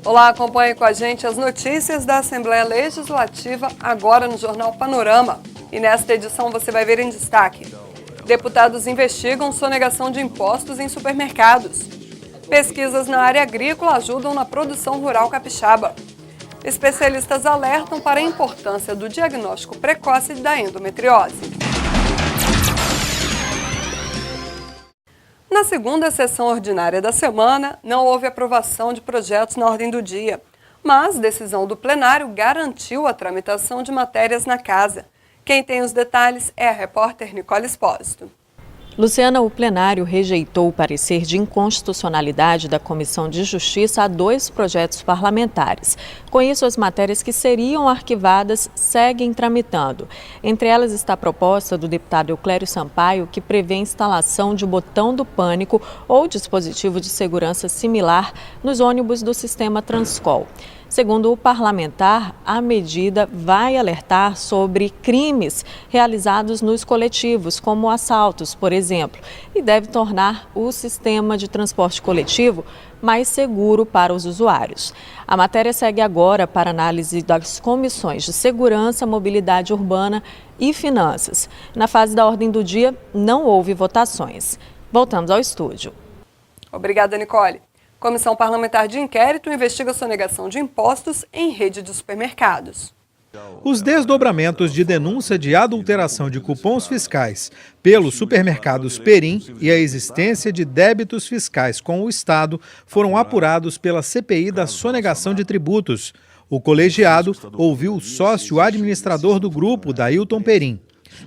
Olá, acompanhe com a gente as notícias da Assembleia Legislativa agora no Jornal Panorama. E nesta edição você vai ver em destaque: deputados investigam sonegação de impostos em supermercados. Pesquisas na área agrícola ajudam na produção rural capixaba. Especialistas alertam para a importância do diagnóstico precoce da endometriose. Na segunda sessão ordinária da semana, não houve aprovação de projetos na ordem do dia, mas decisão do plenário garantiu a tramitação de matérias na casa. Quem tem os detalhes é a repórter Nicole Espósito. Luciana, o plenário rejeitou o parecer de inconstitucionalidade da Comissão de Justiça a 2 projetos parlamentares. Com isso, as matérias que seriam arquivadas seguem tramitando. Entre elas está a proposta do deputado Euclério Sampaio, que prevê a instalação de botão do pânico ou dispositivo de segurança similar nos ônibus do sistema Transcol. Segundo o parlamentar, a medida vai alertar sobre crimes realizados nos coletivos, como assaltos, por exemplo, e deve tornar o sistema de transporte coletivo mais seguro para os usuários. A matéria segue agora para análise das comissões de Segurança, Mobilidade Urbana e Finanças. Na fase da ordem do dia, não houve votações. Voltamos ao estúdio. Obrigada, Nicole. Comissão Parlamentar de Inquérito investiga a sonegação de impostos em rede de supermercados. Os desdobramentos de denúncia de adulteração de cupons fiscais pelos supermercados Perim e a existência de débitos fiscais com o Estado foram apurados pela CPI da sonegação de tributos. O colegiado ouviu o sócio administrador do grupo, Dailton Perim.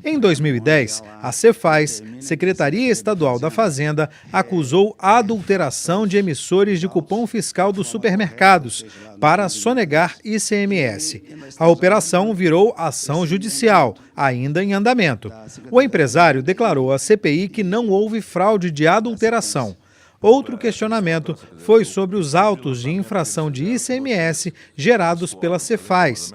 Em 2010, a Cefaz, Secretaria Estadual da Fazenda, acusou a adulteração de emissores de cupom fiscal dos supermercados para sonegar ICMS. A operação virou ação judicial, ainda em andamento. O empresário declarou à CPI que não houve fraude de adulteração. Outro questionamento foi sobre os autos de infração de ICMS gerados pela Cefaz.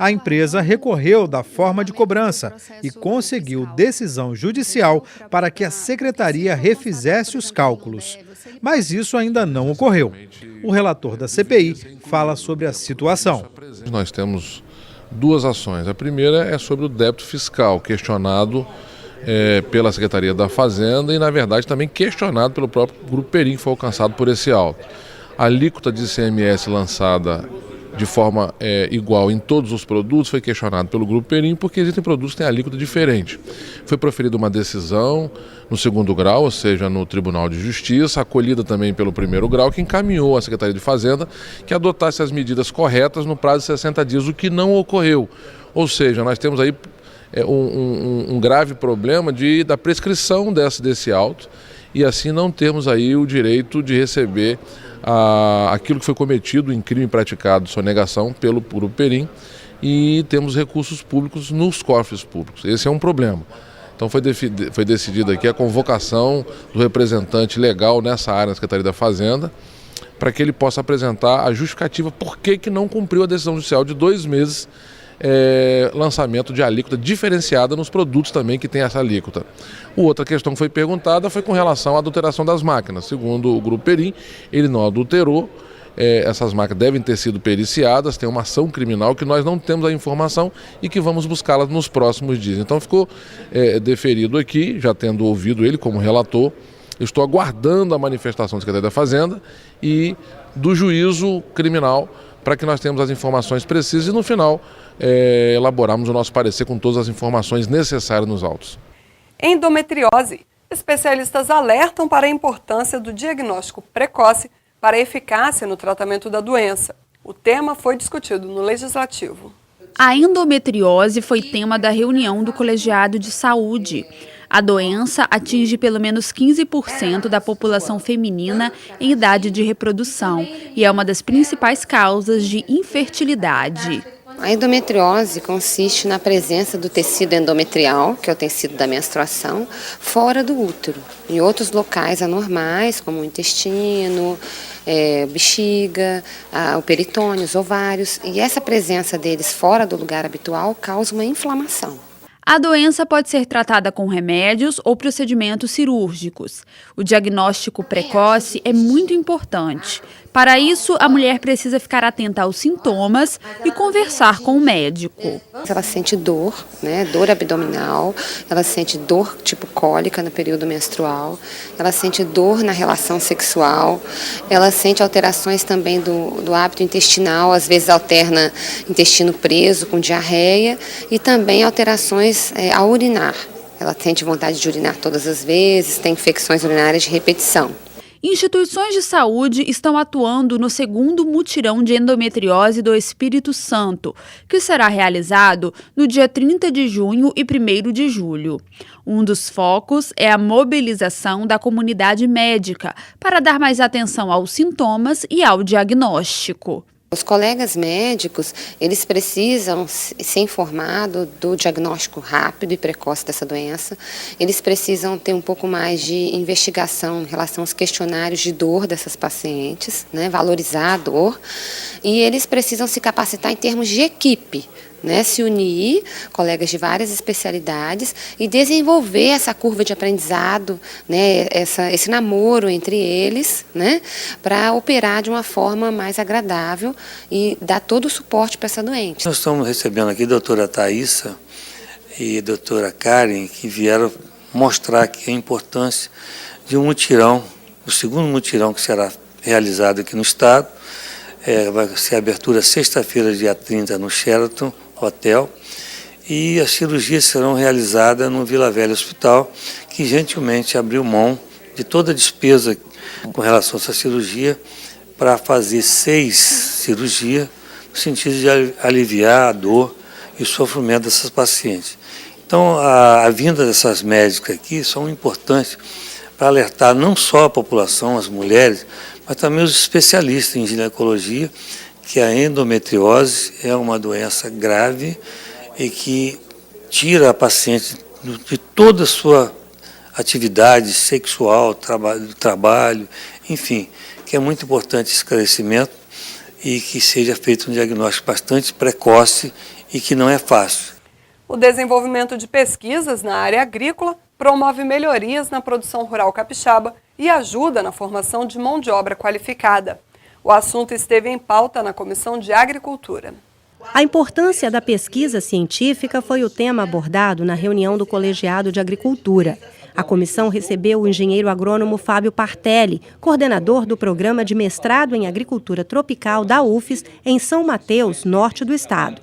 A empresa recorreu da forma de cobrança e conseguiu decisão judicial para que a secretaria refizesse os cálculos. Mas isso ainda não ocorreu. O relator da CPI fala sobre a situação. Nós temos 2 ações. A primeira é sobre o débito fiscal, questionado pela Secretaria da Fazenda e, na verdade, também questionado pelo próprio Grupo Perim, que foi alcançado por esse auto. A alíquota de ICMS lançada de forma igual em todos os produtos foi questionado pelo Grupo Perim, porque existem produtos que têm alíquota diferente. Foi proferida uma decisão no 2º grau, ou seja, no Tribunal de Justiça, acolhida também pelo 1º grau, que encaminhou à Secretaria de Fazenda que adotasse as medidas corretas no prazo de 60 dias, o que não ocorreu. Ou seja, nós temos aí um grave problema da prescrição desse auto e assim não temos aí o direito de receber aquilo que foi cometido em crime praticado, sonegação pelo Grupo Perim, e temos recursos públicos nos cofres públicos. Esse é um problema. Então foi decidida aqui a convocação do representante legal nessa área na Secretaria da Fazenda, para que ele possa apresentar a justificativa por que não cumpriu a decisão judicial de 2 meses lançamento de alíquota diferenciada nos produtos também que tem essa alíquota. Outra questão que foi perguntada foi com relação à adulteração das máquinas. Segundo o Grupo Perim, ele não adulterou, essas máquinas devem ter sido periciadas, tem uma ação criminal que nós não temos a informação e que vamos buscá-las nos próximos dias. Então ficou deferido aqui, já tendo ouvido ele como relator. Eu estou aguardando a manifestação da Secretaria da Fazenda e do juízo criminal para que nós tenhamos as informações precisas e no final elaborarmos o nosso parecer com todas as informações necessárias nos autos. Endometriose. Especialistas alertam para a importância do diagnóstico precoce para a eficácia no tratamento da doença. O tema foi discutido no Legislativo. A endometriose foi tema da reunião do Colegiado de Saúde. A doença atinge pelo menos 15% da população feminina em idade de reprodução e é uma das principais causas de infertilidade. A endometriose consiste na presença do tecido endometrial, que é o tecido da menstruação, fora do útero, em outros locais anormais, como o intestino, bexiga, o peritônio, os ovários, e essa presença deles fora do lugar habitual causa uma inflamação. A doença pode ser tratada com remédios ou procedimentos cirúrgicos. O diagnóstico precoce é muito importante. Para isso, a mulher precisa ficar atenta aos sintomas e conversar com o médico. Ela sente dor, né, dor abdominal, ela sente dor tipo cólica no período menstrual, ela sente dor na relação sexual, ela sente alterações também do hábito intestinal, às vezes alterna intestino preso com diarreia e também alterações ao urinar. Ela sente vontade de urinar todas as vezes, tem infecções urinárias de repetição. Instituições de saúde estão atuando no 2º mutirão de endometriose do Espírito Santo, que será realizado no dia 30 de junho e 1º de julho. Um dos focos é a mobilização da comunidade médica para dar mais atenção aos sintomas e ao diagnóstico. Os colegas médicos, eles precisam ser informados do diagnóstico rápido e precoce dessa doença. Eles precisam ter um pouco mais de investigação em relação aos questionários de dor dessas pacientes, né, valorizar a dor. E eles precisam se capacitar em termos de equipe, né, se unir, colegas de várias especialidades, e desenvolver essa curva de aprendizado, né, esse namoro entre eles, né, para operar de uma forma mais agradável e dar todo o suporte para essa doente. Nós estamos recebendo aqui a doutora Thaísa e a doutora Karen, que vieram mostrar aqui a importância de um mutirão, o 2º mutirão que será realizado aqui no estado. Vai ser a abertura sexta-feira, dia 30, no Sheraton Hotel, e as cirurgias serão realizadas no Vila Velha Hospital, que gentilmente abriu mão de toda a despesa com relação a essa cirurgia para fazer 6 cirurgias, no sentido de aliviar a dor e o sofrimento dessas pacientes. Então, a vinda dessas médicas aqui são importantes para alertar não só a população, as mulheres, mas também os especialistas em ginecologia, que a endometriose é uma doença grave e que tira a paciente de toda a sua atividade sexual, trabalho, enfim, que é muito importante esse esclarecimento e que seja feito um diagnóstico bastante precoce e que não é fácil. O desenvolvimento de pesquisas na área agrícola promove melhorias na produção rural capixaba e ajuda na formação de mão de obra qualificada. O assunto esteve em pauta na Comissão de Agricultura. A importância da pesquisa científica foi o tema abordado na reunião do Colegiado de Agricultura. A comissão recebeu o engenheiro agrônomo Fábio Partelli, coordenador do Programa de Mestrado em Agricultura Tropical da UFES, em São Mateus, norte do estado.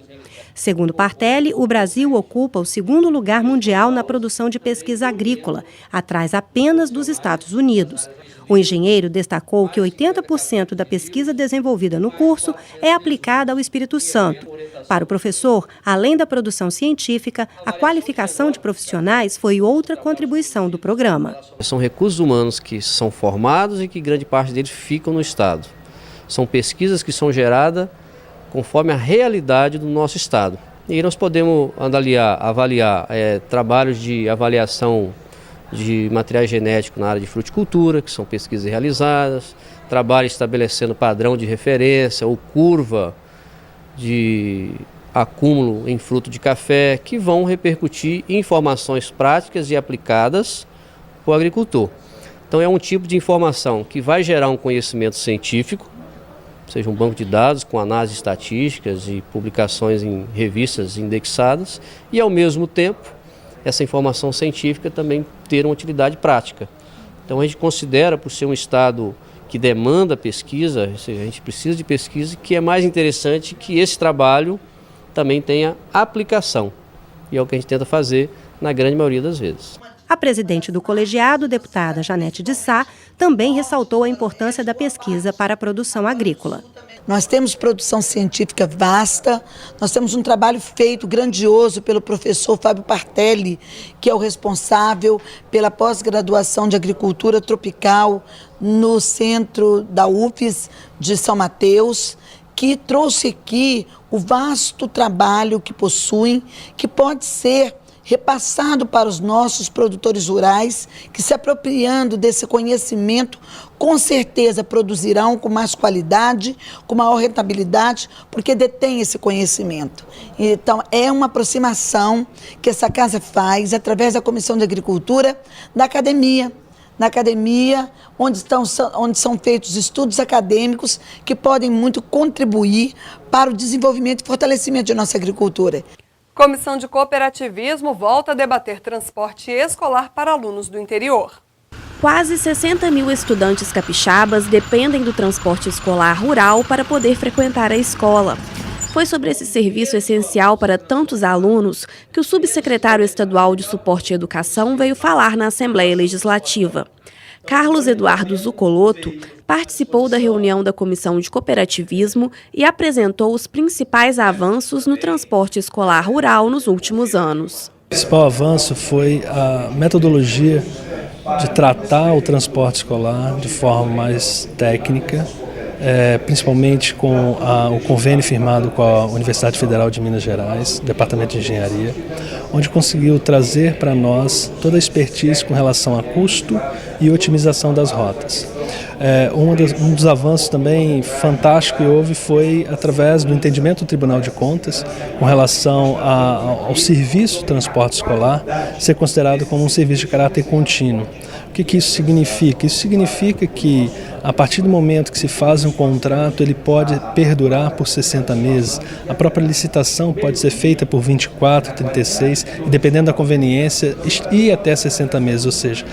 Segundo Partelli, o Brasil ocupa o 2º lugar mundial na produção de pesquisa agrícola, atrás apenas dos Estados Unidos. O engenheiro destacou que 80% da pesquisa desenvolvida no curso é aplicada ao Espírito Santo. Para o professor, além da produção científica, a qualificação de profissionais foi outra contribuição do programa. São recursos humanos que são formados e que grande parte deles ficam no estado. São pesquisas que são geradas conforme a realidade do nosso estado. E nós podemos avaliar trabalhos de avaliação de materiais genéticos na área de fruticultura, que são pesquisas realizadas, trabalho estabelecendo padrão de referência ou curva de acúmulo em fruto de café, que vão repercutir em informações práticas e aplicadas para o agricultor. Então é um tipo de informação que vai gerar um conhecimento científico, seja um banco de dados com análises estatísticas e publicações em revistas indexadas, e ao mesmo tempo essa informação científica também ter uma utilidade prática. Então a gente considera, por ser um estado que demanda pesquisa, a gente precisa de pesquisa, que é mais interessante que esse trabalho também tenha aplicação, e é o que a gente tenta fazer na grande maioria das vezes. A presidente do colegiado, deputada Janete de Sá, também ressaltou a importância da pesquisa para a produção agrícola. Nós temos produção científica vasta, nós temos um trabalho feito grandioso pelo professor Fábio Partelli, que é o responsável pela pós-graduação de agricultura tropical no centro da UFES de São Mateus, que trouxe aqui o vasto trabalho que possuem, que pode ser repassado para os nossos produtores rurais, que se apropriando desse conhecimento, com certeza produzirão com mais qualidade, com maior rentabilidade, porque detém esse conhecimento. Então, é uma aproximação que essa casa faz através da Comissão de Agricultura, da academia, na academia, onde são feitos estudos acadêmicos que podem muito contribuir para o desenvolvimento e fortalecimento de nossa agricultura. Comissão de Cooperativismo volta a debater transporte escolar para alunos do interior. Quase 60 mil estudantes capixabas dependem do transporte escolar rural para poder frequentar a escola. Foi sobre esse serviço essencial para tantos alunos que o subsecretário estadual de Suporte à Educação veio falar na Assembleia Legislativa. Carlos Eduardo Zucoloto participou da reunião da Comissão de Cooperativismo e apresentou os principais avanços no transporte escolar rural nos últimos anos. O principal avanço foi a metodologia de tratar o transporte escolar de forma mais técnica, principalmente com o convênio firmado com a Universidade Federal de Minas Gerais, Departamento de Engenharia, onde conseguiu trazer para nós toda a expertise com relação a custo e otimização das rotas. Um dos avanços também fantástico que houve foi através do entendimento do Tribunal de Contas com relação ao serviço de transporte escolar ser considerado como um serviço de caráter contínuo. O que isso significa? Isso significa que a partir do momento que se faz um contrato, ele pode perdurar por 60 meses. A própria licitação pode ser feita por 24, 36, e dependendo da conveniência, ir até 60 meses. Ou seja,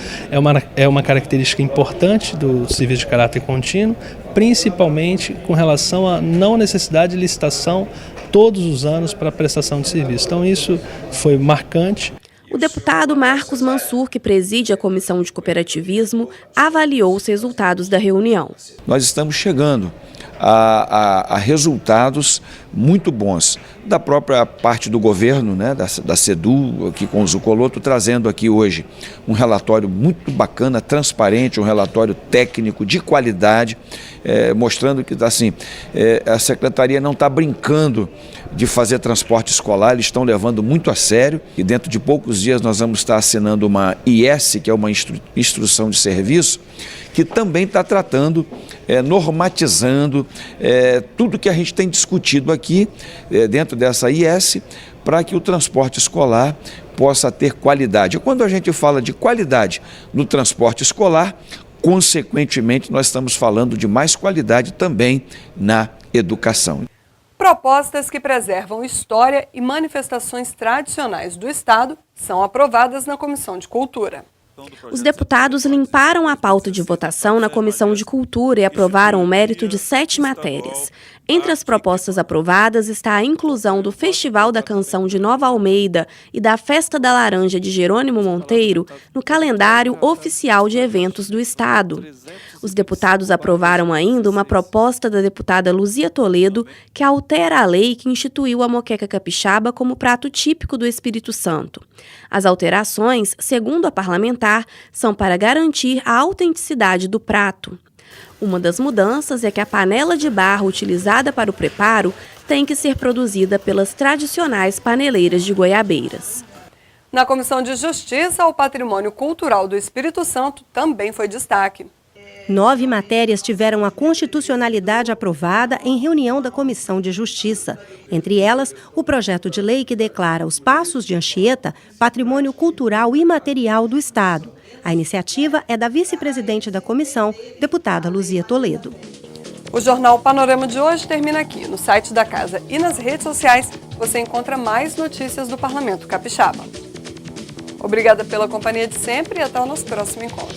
é uma característica importante do serviço de caráter contínuo, principalmente com relação à não necessidade de licitação todos os anos para a prestação de serviço. Então isso foi marcante. O deputado Marcos Mansur, que preside a Comissão de Cooperativismo, avaliou os resultados da reunião. Nós estamos chegando a resultados muito bons da própria parte do governo, né, da CEDU, aqui com o Zucoloto, trazendo aqui hoje um relatório muito bacana, transparente, um relatório técnico de qualidade, mostrando que assim, a Secretaria não está brincando de fazer transporte escolar, eles estão levando muito a sério e dentro de poucos dias nós vamos estar assinando uma IS, que é uma instrução de serviço, que também está tratando, normatizando tudo que a gente tem discutido aqui dentro dessa IS para que o transporte escolar possa ter qualidade. E quando a gente fala de qualidade no transporte escolar, consequentemente nós estamos falando de mais qualidade também na educação. Propostas que preservam história e manifestações tradicionais do Estado são aprovadas na Comissão de Cultura. Os deputados limparam a pauta de votação na Comissão de Cultura e aprovaram o mérito de 7 matérias. Entre as propostas aprovadas está a inclusão do Festival da Canção de Nova Almeida e da Festa da Laranja de Jerônimo Monteiro no calendário oficial de eventos do Estado. Os deputados aprovaram ainda uma proposta da deputada Luzia Toledo que altera a lei que instituiu a moqueca capixaba como prato típico do Espírito Santo. As alterações, segundo a parlamentar, são para garantir a autenticidade do prato. Uma das mudanças é que a panela de barro utilizada para o preparo tem que ser produzida pelas tradicionais paneleiras de goiabeiras. Na Comissão de Justiça, o patrimônio cultural do Espírito Santo também foi destaque. 9 matérias tiveram a constitucionalidade aprovada em reunião da Comissão de Justiça. Entre elas, o projeto de lei que declara os Passos de Anchieta patrimônio cultural imaterial do Estado. A iniciativa é da vice-presidente da comissão, deputada Luzia Toledo. O Jornal Panorama de hoje termina aqui. No site da Casa e nas redes sociais você encontra mais notícias do Parlamento Capixaba. Obrigada pela companhia de sempre e até o nosso próximo encontro.